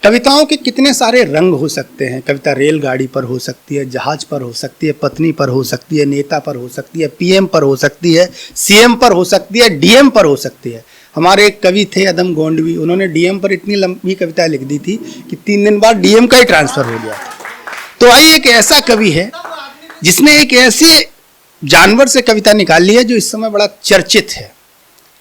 कविताओं के कितने सारे रंग हो सकते हैं। कविता रेलगाड़ी पर हो सकती है, जहाज पर हो सकती है, पत्नी पर हो सकती है, नेता पर हो सकती है, पीएम पर हो सकती है, सीएम पर हो सकती है, डीएम पर हो सकती है। हमारे एक कवि थे अदम गोंडवी, उन्होंने डीएम पर इतनी लंबी कविता लिख दी थी कि 3 दिन बाद डीएम का ही ट्रांसफर हो गया था। तो आइए, एक ऐसा कवि है जिसने एक ऐसे जानवर से कविता निकाली है जो इस समय बड़ा चर्चित है।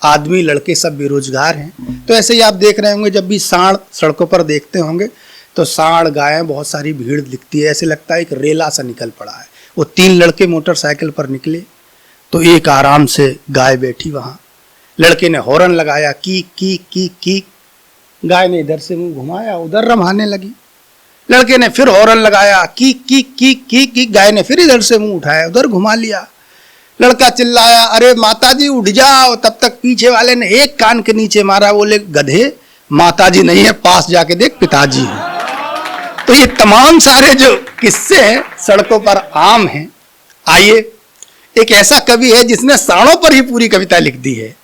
आदमी लड़के सब बेरोजगार हैं। तो ऐसे ही आप देख रहे होंगे, जब भी सांड सड़कों पर देखते होंगे तो सांड गायें बहुत सारी भीड़ दिखती है, ऐसे लगता है एक रेला सा निकल पड़ा है। वो 3 लड़के मोटरसाइकिल पर निकले तो एक आराम से गाय बैठी वहां। लड़के ने हॉर्न लगाया, की। गाय ने इधर से मुंह घुमाया, उधर रम्हाने लगी। लड़के ने फिर हॉर्न लगाया, की। गाय ने फिर इधर से मुंह उठाया, उधर घुमा लिया। लड़का चिल्लाया, अरे माताजी उठ जाओ। तब तक पीछे वाले ने एक कान के नीचे मारा, बोले गधे, माताजी नहीं है, पास जाके देख पिताजी हैं। तो ये तमाम सारे जो किस्से हैं सड़कों पर आम हैं। आइए, एक ऐसा कवि है जिसने सांडों पर ही पूरी कविता लिख दी है।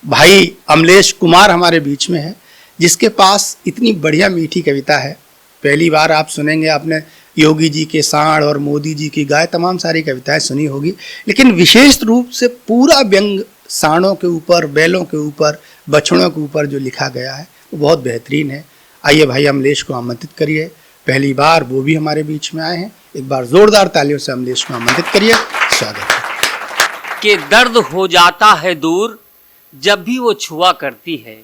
भाई अमलेश कुमार हमारे बीच में है, जिसके पास इतनी बढ़िया मीठी कविता है। पहली बार आप सुनेंगे, आपने योगी जी के सांड और मोदी जी की गाय, तमाम सारी कविताएं सुनी होगी, लेकिन विशेष रूप से पूरा व्यंग सांडों के ऊपर, बैलों के ऊपर, बछड़ों के ऊपर जो लिखा गया है वो बहुत बेहतरीन है। आइए भाई अमलेश को आमंत्रित करिए। पहली बार वो भी हमारे बीच में आए हैं। एक बार जोरदार तालियों से अमलेश को आमंत्रित करिए। स्वागत है। कि दर्द हो जाता है दूर जब भी वो छुआ करती है,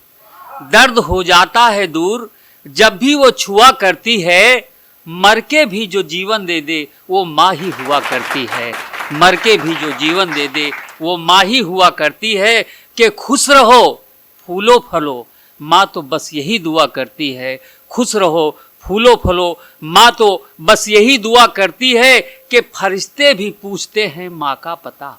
दर्द हो जाता है दूर जब भी वो छुआ करती है। मर के भी जो जीवन दे दे वो माँ ही हुआ करती है, मर के भी जो जीवन दे दे वो माँ ही हुआ करती है। कि खुश रहो फूलो फलो, माँ तो बस यही दुआ करती है। खुश रहो फूलो फलो, माँ तो बस यही दुआ करती है। कि फरिश्ते भी पूछते हैं माँ का पता,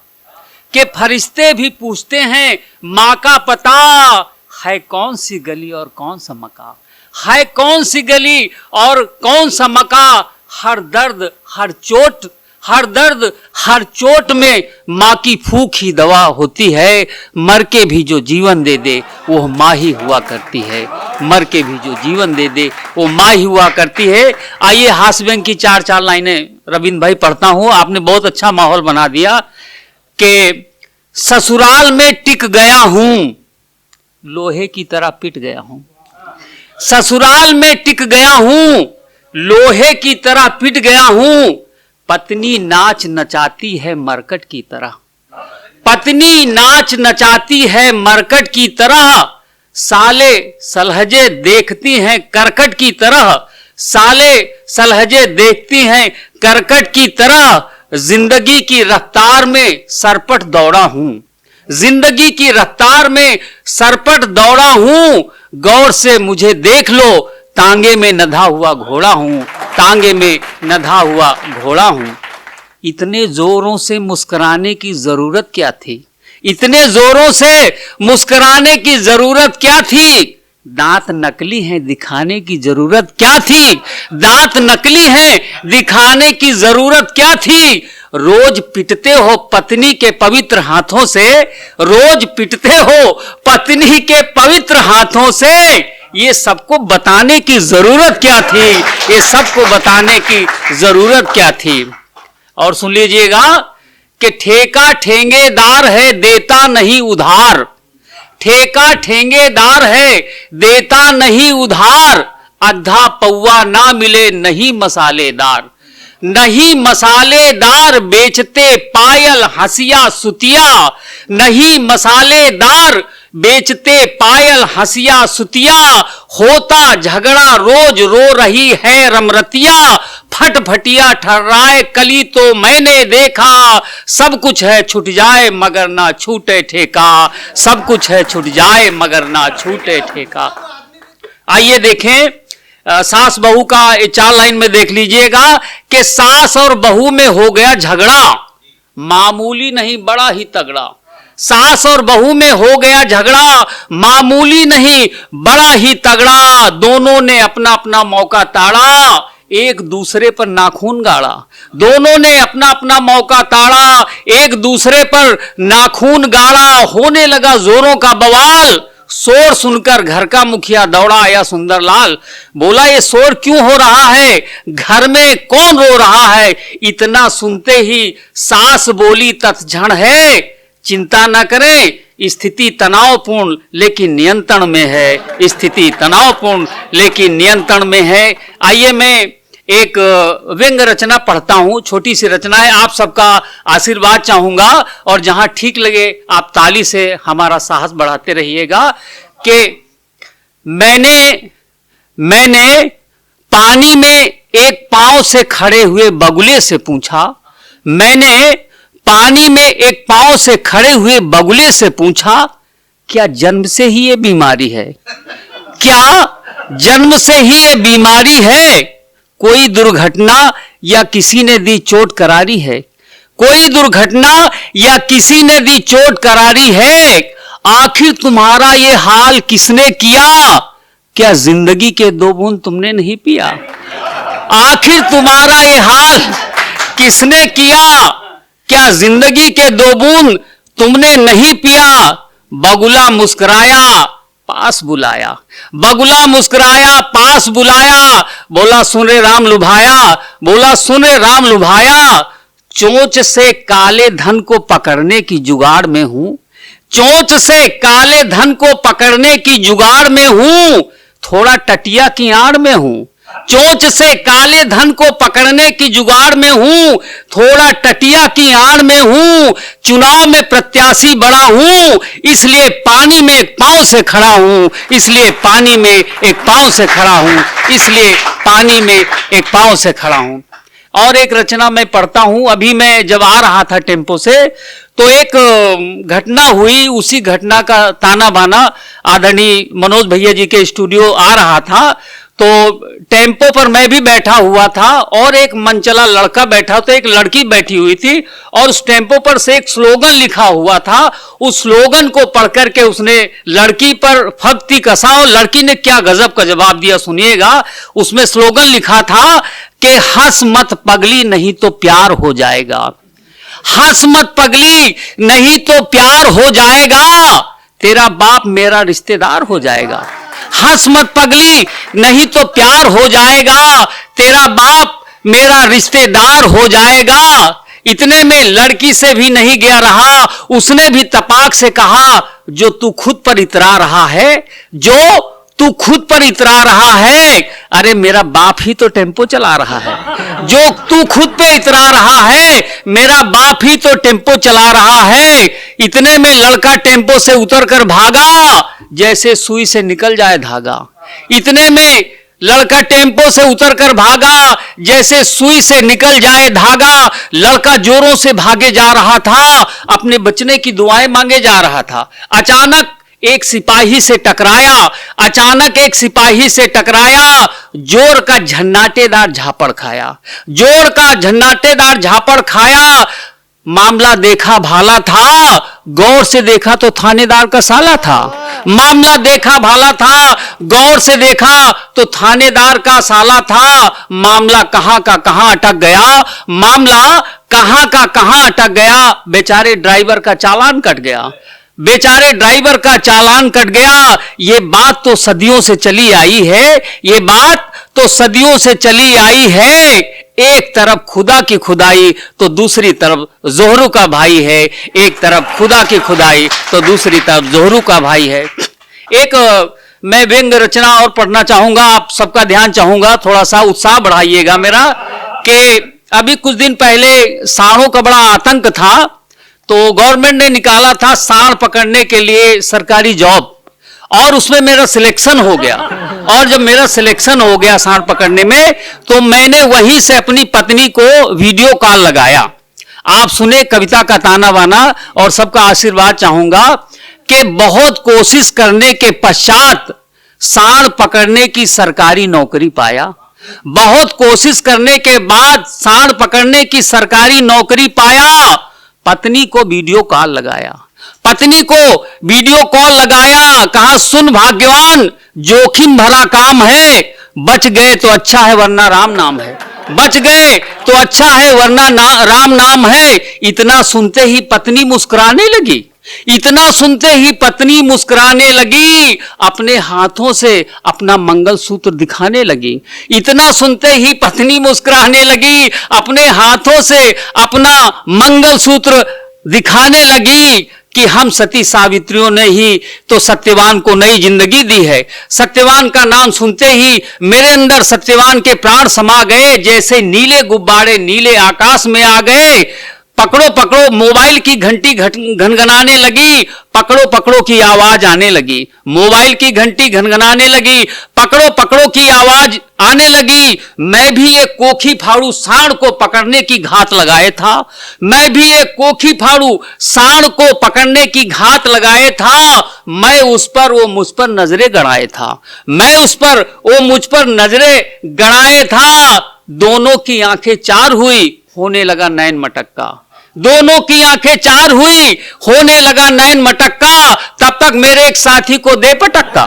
कि फरिश्ते भी पूछते हैं माँ का पता। है कौन सी गली और कौन सा मका, है कौन सी गली और कौन सा मका। हर दर्द हर चोट, हर दर्द हर चोट में माँ की फूंक ही दवा होती है। मर के भी जो जीवन दे दे वो माँ ही हुआ करती है, मर के भी जो जीवन दे दे वो माँ ही हुआ करती है। आइए हास्य व्यंग की 4 लाइनें रविंद्र भाई पढ़ता हूँ। आपने बहुत अच्छा माहौल बना दिया। कि ससुराल में टिक गया हूँ, लोहे की तरह पिट गया हूँ। ससुराल में टिक गया हूँ, लोहे की तरह पिट गया हूँ। पत्नी नाच नचाती है मरकट की तरह, पत्नी नाच नचाती है मरकट की तरह। साले सलहजे देखती हैं करकट की तरह, साले सलहजे देखती हैं करकट की तरह। जिंदगी की रफ्तार में सरपट दौड़ा हूँ, जिंदगी की रफ्तार में सरपट दौड़ा हूँ। गौर से मुझे देख लो, तांगे में नधा हुआ घोड़ा हूँ, तांगे में नधा हुआ घोड़ा हूँ। इतने जोरों से मुस्कुराने की जरूरत क्या थी, इतने जोरों से मुस्कुराने की जरूरत क्या थी। दांत नकली हैं दिखाने की जरूरत क्या थी, दांत नकली हैं दिखाने की जरूरत क्या थी। रोज पिटते हो पत्नी के पवित्र हाथों से, रोज पिटते हो पत्नी के पवित्र हाथों से। ये सबको बताने की जरूरत क्या थी, ये सबको बताने की जरूरत क्या थी। और सुन लीजिएगा कि ठेका ठेंगेदार है देता नहीं उधार, ठेका ठेंगेदार है देता नहीं उधार। आधा पौवा ना मिले नहीं मसालेदार, नहीं मसालेदार बेचते पायल हंसिया सुतिया, नहीं मसालेदार बेचते पायल हंसिया सुतिया। होता झगड़ा रोज रो रही है रमरतिया, फटफटिया ठर्राए कली तो मैंने देखा। सब कुछ है छूट जाए मगर ना छूटे ठेका, सब कुछ है छूट जाए मगर ना छूटे ठेका। आइए देखें सास बहू का 4 लाइन में देख लीजिएगा कि सास और बहू में हो गया झगड़ा, मामूली नहीं बड़ा ही तगड़ा। सास और बहू में हो गया झगड़ा, मामूली नहीं बड़ा ही तगड़ा। दोनों ने अपना अपना मौका ताड़ा, एक दूसरे पर नाखून गाड़ा। दोनों ने अपना अपना मौका ताड़ा, एक दूसरे पर नाखून गाड़ा। होने लगा जोरों का बवाल, शोर सुनकर घर का मुखिया दौड़ा आया सुंदरलाल। बोला ये शोर क्यों हो रहा है, घर में कौन रो रहा है। इतना सुनते ही सास बोली तत्क्षण है, चिंता न करें स्थिति तनावपूर्ण लेकिन नियंत्रण में है, स्थिति तनावपूर्ण लेकिन नियंत्रण में है। आइए मैं एक व्यंग रचना पढ़ता हूं, छोटी सी रचना है, आप सबका आशीर्वाद चाहूंगा और जहां ठीक लगे आप ताली से हमारा साहस बढ़ाते रहिएगा। कि मैंने पानी में एक पांव से खड़े हुए बगुले से पूछा, मैंने पानी में एक पांव से खड़े हुए बगुले से पूछा, क्या जन्म से ही ये बीमारी है, क्या जन्म से ही ये बीमारी है, कोई दुर्घटना या किसी ने दी चोट करारी है, कोई दुर्घटना या किसी ने दी चोट करारी है, आखिर तुम्हारा ये हाल किसने किया, क्या जिंदगी के 2 बूंद तुमने नहीं पिया, आखिर तुम्हारा ये हाल किसने किया, क्या जिंदगी के 2 बूंद तुमने नहीं पिया। बगुला मुस्कुराया पास बुलाया, बगुला मुस्कुराया पास बुलाया, बोला सुन रे राम लुभाया, बोला सुन रे राम लुभाया। चोंच से काले धन को पकड़ने की जुगाड़ में हूं, चोंच से काले धन को पकड़ने की जुगाड़ में हूं, थोड़ा टटिया की आड़ में हूं, चोंच से काले धन को पकड़ने की जुगाड़ में हूं, थोड़ा टटिया की आड़ में हूं, चुनाव में प्रत्याशी बड़ा हूं, इसलिए पानी में एक पांव से खड़ा हूं, इसलिए पानी में एक पांव से खड़ा हूं, इसलिए पानी में एक पांव से खड़ा हूं। और एक रचना मैं पढ़ता हूं, अभी मैं जब आ रहा था टेम्पो से तो एक घटना हुई, उसी घटना का ताना बाना आदरणीय मनोज भैया जी के स्टूडियो आ रहा था, तो टेम्पो पर मैं भी बैठा हुआ था और एक मनचला लड़का बैठा, तो एक लड़की बैठी हुई थी और उस टेम्पो पर से एक स्लोगन लिखा हुआ था। उस स्लोगन को पढ़ करके उसने लड़की पर फब्ती कसा और लड़की ने क्या गजब का जवाब दिया सुनिएगा। उसमें स्लोगन लिखा था कि हंस मत पगली नहीं तो प्यार हो जाएगा, हंस मत पगली नहीं तो प्यार हो जाएगा, तेरा बाप मेरा रिश्तेदार हो जाएगा, हंस मत पगली नहीं तो प्यार हो जाएगा, तेरा बाप मेरा रिश्तेदार हो जाएगा। इतने में लड़की से भी नहीं गया रहा, उसने भी तपाक से कहा जो तू खुद पर इतरा रहा है, जो तू खुद पर इतरा रहा है, अरे मेरा बाप ही तो टेम्पो चला रहा है, जो तू खुद पे इतरा रहा है मेरा बाप ही तो टेम्पो चला रहा है। इतने में लड़का टेम्पो से उतरकर भागा जैसे सुई से निकल जाए धागा, इतने में लड़का टेम्पो से उतरकर भागा जैसे सुई से निकल जाए धागा। लड़का जोरों से भागे जा रहा था, अपने बचने की दुआएं मांगे जा रहा था। अचानक एक सिपाही से टकराया, अचानक एक सिपाही से टकराया, जोर का झन्नाटेदार झापड़ खाया, जोर का झन्नाटेदार झापड़ खाया। मामला देखा भाला था, गौर से देखा तो थानेदार का साला था, मामला देखा भाला था, गौर से देखा तो थानेदार का साला था। मामला कहां का कहां अटक गया, मामला कहां का कहां अटक गया, बेचारे ड्राइवर का चालान कट गया, बेचारे ड्राइवर का चालान कट गया। ये बात तो सदियों से चली आई है, ये बात तो सदियों से चली आई है। एक तरफ खुदा की खुदाई तो दूसरी तरफ जोहरू का भाई है, एक तरफ खुदा की खुदाई तो दूसरी तरफ जोहरू का भाई है। एक मैं व्यंग रचना और पढ़ना चाहूंगा, आप सबका ध्यान चाहूंगा, थोड़ा सा उत्साह बढ़ाइएगा मेरा। कि अभी कुछ दिन पहले सांडों का बड़ा आतंक था, तो गवर्नमेंट ने निकाला था सांड पकड़ने के लिए सरकारी जॉब, और उसमें मेरा सिलेक्शन हो गया। और जब मेरा सिलेक्शन हो गया सांड पकड़ने में, तो मैंने वहीं से अपनी पत्नी को वीडियो कॉल लगाया। आप सुने कविता का ताना बाना और सबका आशीर्वाद चाहूंगा कि बहुत कोशिश करने के पश्चात सांड पकड़ने की सरकारी नौकरी पाया, बहुत कोशिश करने के बाद सांड पकड़ने की सरकारी नौकरी पाया। पत्नी को वीडियो कॉल लगाया, पत्नी को वीडियो कॉल लगाया, कहा सुन भाग्यवान जोखिम भरा काम है, बच गए तो अच्छा है वरना राम नाम है, बच गए तो अच्छा है वरना राम नाम है। इतना सुनते ही पत्नी मुस्कुराने लगी, इतना सुनते ही पत्नी मुस्कुराने लगी, अपने हाथों से अपना मंगलसूत्र दिखाने लगी। इतना सुनते ही पत्नी मुस्कुराने लगी, अपने हाथों से अपना मंगलसूत्र दिखाने लगी कि हम सती सावित्रियों ने ही तो सत्यवान को नई जिंदगी दी है। सत्यवान का नाम सुनते ही मेरे अंदर सत्यवान के प्राण समा गए, जैसे नीले गुब्बारे नीले आकाश में आ गए। पकड़ो पकड़ो मोबाइल की घंटी घनघनाने लगी, पकड़ो पकड़ो की आवाज आने लगी। मोबाइल की घंटी घनघनाने लगी, पकड़ो पकड़ो की आवाज आने लगी। मैं भी एक कोखी फाड़ू सांड को पकड़ने की घात लगाए था। मैं भी एक कोखी फाड़ू सांड को पकड़ने की घात लगाए था। मैं उस पर वो मुझ पर नजरें गड़ाए था। मैं उस पर वो मुझ पर नजरें गड़ाए था। दोनों की आंखें चार हुई, होने लगा नैन मटक्का। दोनों की आंखें चार हुई, होने लगा नैन मटक्का। तब तक मेरे एक साथी को दे पटक्का,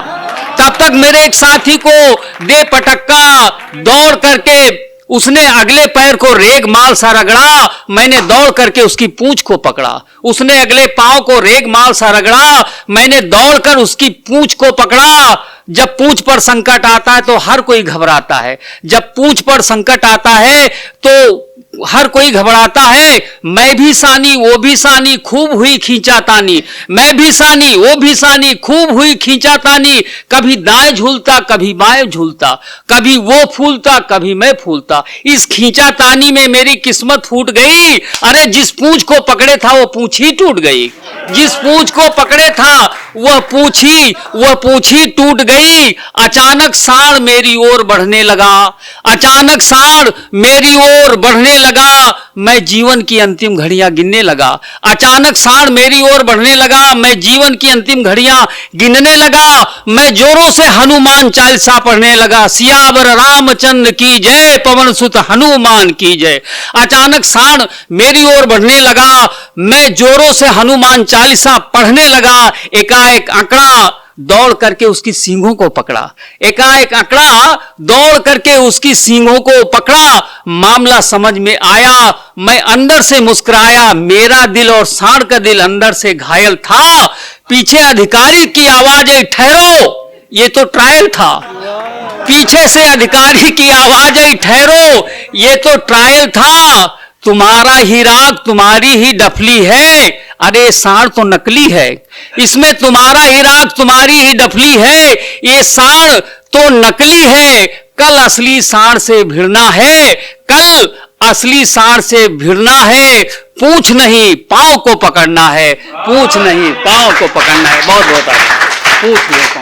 तब तक मेरे एक साथी को दे पटक्का। दौड़ करके उसने अगले पैर को रेग माल सा रगड़ा, मैंने दौड़ करके उसकी पूंछ को पकड़ा। उसने अगले पांव को रेग माल सा रगड़ा, मैंने दौड़कर उसकी पूंछ को पकड़ा। जब पूंछ पर संकट आता है तो हर कोई घबराता है। जब पूंछ पर संकट आता है तो हर कोई घबराता है। मैं भी सानी वो भी सानी, खूब हुई खींचातानी। मैं भी सानी वो भी सानी, खूब हुई खींचातानी। कभी दाएं झूलता कभी बाएं झूलता, कभी वो फूलता कभी मैं फूलता। इस खींचातानी में मेरी किस्मत फूट गई। अरे जिस पूंछ को पकड़े था वो पूंछ ही टूट गई। जिस पूंछ को पकड़े था वह पूंछ ही टूट गई। अचानक सांड मेरी ओर बढ़ने लगा, अचानक सांड मेरी ओर बढ़ने लगा। मैं जीवन की अंतिम घड़ियां गिनने लगा। अचानक सांड मेरी ओर बढ़ने लगा, मैं जीवन की अंतिम घड़ियां गिनने लगा। मैं जोरों से हनुमान चालीसा पढ़ने लगा। सियावर रामचंद्र की जय, पवन सुत हनुमान की जय। अचानक सांड मेरी ओर बढ़ने लगा, मैं जोरों से हनुमान चालीसा पढ़ने लगा। एकाएक आंकड़ा दौड़ करके उसकी सींगों को पकड़ा। एकाएक आंकड़ा दौड़ करके उसकी सींगों को पकड़ा। मामला समझ में आया, मैं अंदर से मुस्कुराया। मेरा दिल और सांड का दिल अंदर से घायल था। पीछे अधिकारी की आवाज आई, ठहरो, ये तो ट्रायल था। पीछे से अधिकारी की आवाज आई, ठहरो, ये तो ट्रायल था। तुम्हारा ही राग तुम्हारी ही डफली है। अरे सांड तो नकली है, इसमें तुम्हारा ही राग तुम्हारी ही डफली है। ये सांड तो नकली है। कल असली सांड से भिड़ना है, कल असली सांड से भिड़ना है। पूंछ नहीं पांव को पकड़ना है, पूंछ नहीं पांव को पकड़ना है। बहुत बहुत आभार। पूंछ नहीं पांव।